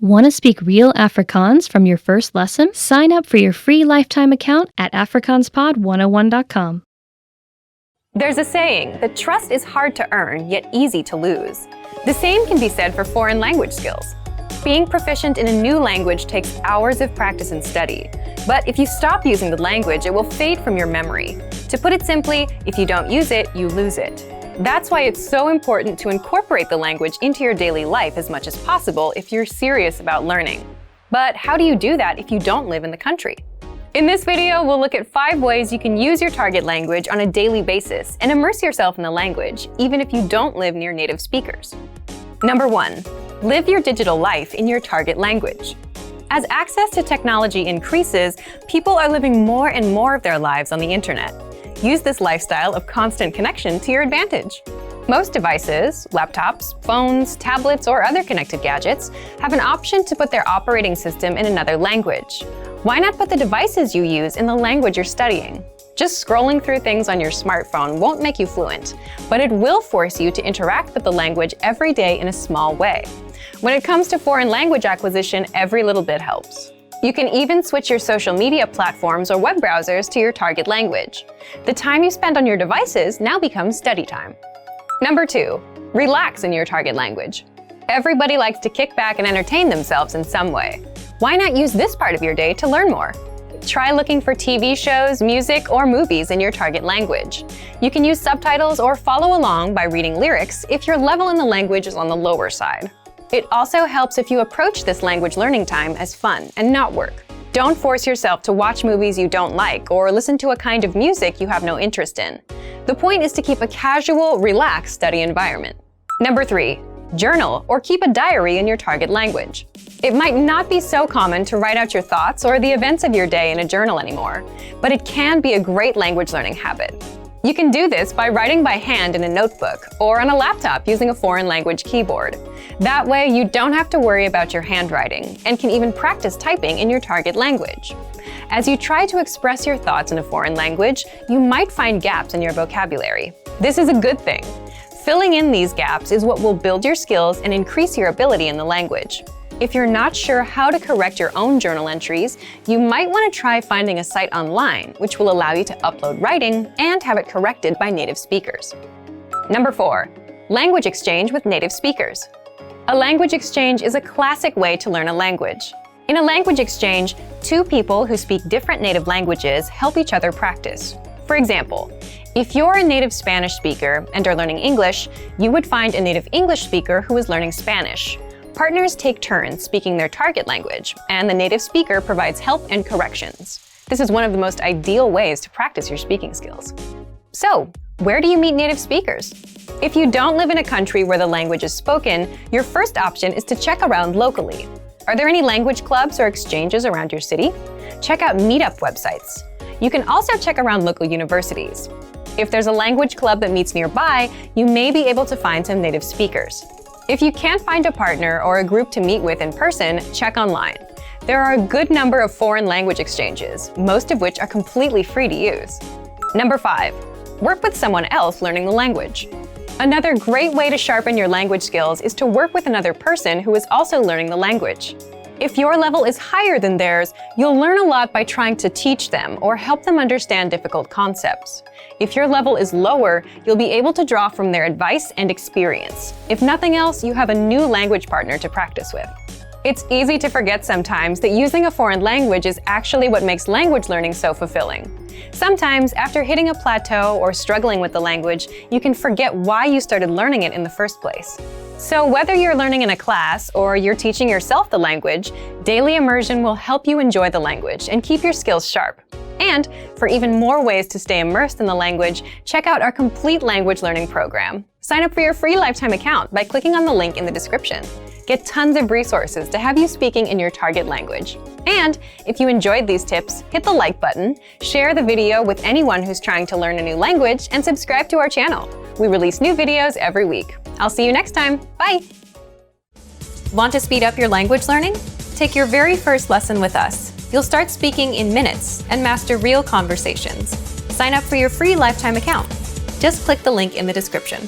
Want to speak real Afrikaans from your first lesson? Sign up for your free lifetime account at afrikaanspod101.com. There's a saying that trust is hard to earn, yet easy to lose. The same can be said for foreign language skills. Being proficient in a new language takes hours of practice and study. But if you stop using the language, it will fade from your memory. To put it simply, if you don't use it, you lose it. That's why it's so important to incorporate the language into your daily life as much as possible if you're serious about learning. But how do you do that if you don't live in the country? In this video, we'll look at 5 ways you can use your target language on a daily basis and immerse yourself in the language, even if you don't live near native speakers. Number 1. Live your digital life in your target language. As access to technology increases, people are living more and more of their lives on the internet. Use this lifestyle of constant connection to your advantage. Most devices, laptops, phones, tablets, or other connected gadgets have an option to put their operating system in another language. Why not put the devices you use in the language you're studying? Just scrolling through things on your smartphone won't make you fluent, but it will force you to interact with the language every day in a small way. When it comes to foreign language acquisition, every little bit helps. You can even switch your social media platforms or web browsers to your target language. The time you spend on your devices now becomes study time. Number 2. Relax in your target language. Everybody likes to kick back and entertain themselves in some way. Why not use this part of your day to learn more? Try looking for TV shows, music, or movies in your target language. You can use subtitles or follow along by reading lyrics if your level in the language is on the lower side. It also helps if you approach this language learning time as fun and not work. Don't force yourself to watch movies you don't like or listen to a kind of music you have no interest in. The point is to keep a casual, relaxed study environment. Number 3. Journal or keep a diary in your target language. It might not be so common to write out your thoughts or the events of your day in a journal anymore, but it can be a great language learning habit. You can do this by writing by hand in a notebook or on a laptop using a foreign language keyboard. That way, you don't have to worry about your handwriting and can even practice typing in your target language. As you try to express your thoughts in a foreign language, you might find gaps in your vocabulary. This is a good thing. Filling in these gaps is what will build your skills and increase your ability in the language. If you're not sure how to correct your own journal entries, you might want to try finding a site online which will allow you to upload writing and have it corrected by native speakers. Number 4. Language exchange with native speakers. A language exchange is a classic way to learn a language. In a language exchange, 2 people who speak different native languages help each other practice. For example, if you're a native Spanish speaker and are learning English, you would find a native English speaker who is learning Spanish. Partners take turns speaking their target language, and the native speaker provides help and corrections. This is one of the most ideal ways to practice your speaking skills. So, where do you meet native speakers? If you don't live in a country where the language is spoken, your first option is to check around locally. Are there any language clubs or exchanges around your city? Check out meetup websites. You can also check around local universities. If there's a language club that meets nearby, you may be able to find some native speakers. If you can't find a partner or a group to meet with in person, check online. There are a good number of foreign language exchanges, most of which are completely free to use. Number 5. Work with someone else learning the language. Another great way to sharpen your language skills is to work with another person who is also learning the language. If your level is higher than theirs, you'll learn a lot by trying to teach them or help them understand difficult concepts. If your level is lower, you'll be able to draw from their advice and experience. If nothing else, you have a new language partner to practice with. It's easy to forget sometimes that using a foreign language is actually what makes language learning so fulfilling. Sometimes, after hitting a plateau or struggling with the language, you can forget why you started learning it in the first place. So whether you're learning in a class or you're teaching yourself the language, daily immersion will help you enjoy the language and keep your skills sharp. And for even more ways to stay immersed in the language, check out our complete language learning program. Sign up for your free lifetime account by clicking on the link in the description. Get tons of resources to have you speaking in your target language. And if you enjoyed these tips, hit the like button, share the video with anyone who's trying to learn a new language, and subscribe to our channel. We release new videos every week. I'll see you next time. Bye! Want to speed up your language learning? Take your very first lesson with us. You'll start speaking in minutes and master real conversations. Sign up for your free lifetime account. Just click the link in the description.